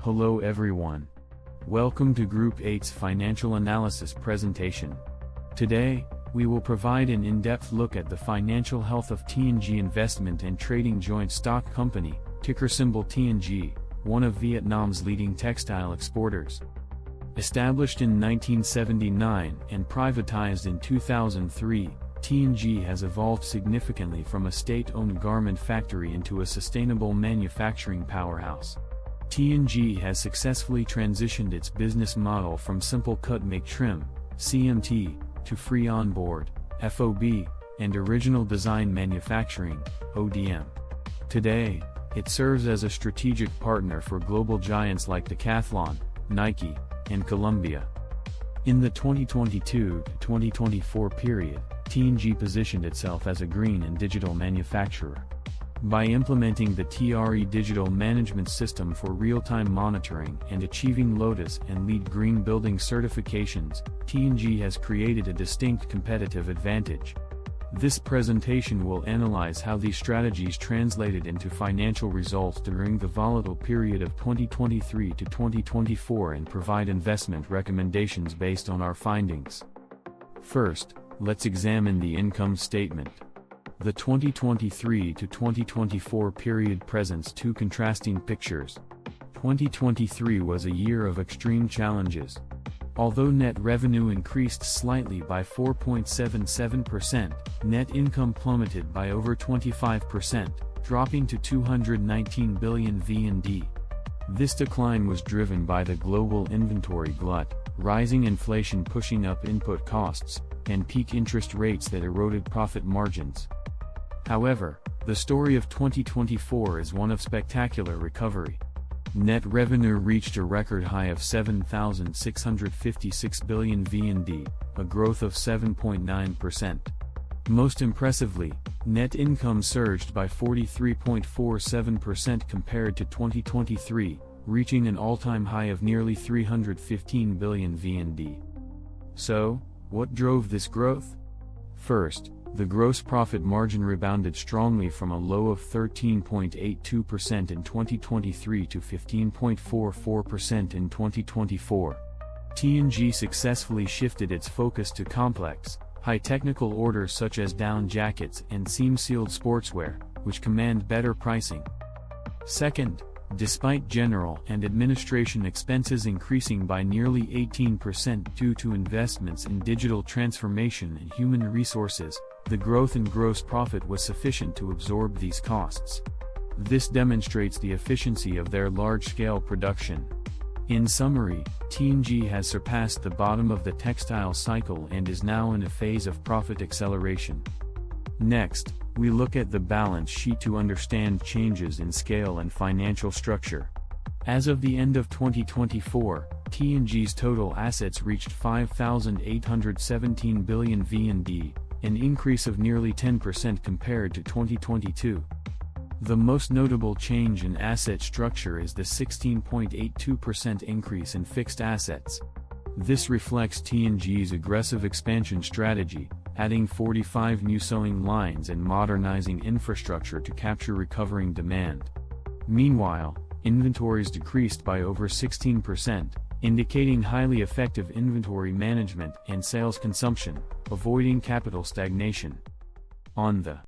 Hello everyone. Welcome to Group 8's financial analysis presentation. Today, we will provide an in-depth look at the financial health of TNG Investment and Trading Joint Stock Company, ticker symbol TNG, one of Vietnam's leading textile exporters. Established in 1979 and privatized in 2003, TNG has evolved significantly from a state-owned garment factory into a sustainable manufacturing powerhouse. TNG has successfully transitioned its business model from simple cut-make-trim (CMT) to free onboard (FOB) and original design manufacturing (ODM). Today, it serves as a strategic partner for global giants like Decathlon, Nike, and Columbia. In the 2022 to 2024 period, TNG positioned itself as a green and digital manufacturer. By implementing the TRE digital management system for real-time monitoring and achieving Lotus and LEED Green Building certifications, TNG has created a distinct competitive advantage. This presentation will analyze how these strategies translated into financial results during the volatile period of 2023 to 2024 and provide investment recommendations based on our findings. First, let's examine the income statement. The 2023 to 2024 period presents two contrasting pictures. 2023 was a year of extreme challenges. Although net revenue increased slightly by 4.77%, net income plummeted by over 25%, dropping to 219 billion VND. This decline was driven by the global inventory glut, rising inflation pushing up input costs, and peak interest rates that eroded profit margins. However, the story of 2024 is one of spectacular recovery. Net revenue reached a record high of 7,656 billion VND, a growth of 7.9%. Most impressively, net income surged by 43.47% compared to 2023, reaching an all-time high of nearly 315 billion VND. So, what drove this growth? First, the gross profit margin rebounded strongly from a low of 13.82% in 2023 to 15.44% in 2024. TNG successfully shifted its focus to complex, high-technical orders such as down jackets and seam-sealed sportswear, which command better pricing. Second, despite general and administration expenses increasing by nearly 18% due to investments in digital transformation and human resources, the growth in gross profit was sufficient to absorb these costs. This demonstrates the efficiency of their large-scale production. In summary, TNG has surpassed the bottom of the textile cycle and is now in a phase of profit acceleration. Next, we look at the balance sheet to understand changes in scale and financial structure. As of the end of 2024, TNG's total assets reached 5,817 billion VND, an increase of nearly 10% compared to 2022. The most notable change in asset structure is the 16.82% increase in fixed assets. This reflects TNG's aggressive expansion strategy, adding 45 new sewing lines and modernizing infrastructure to capture recovering demand. Meanwhile, inventories decreased by over 16%, indicating highly effective inventory management and sales consumption, avoiding capital stagnation. On the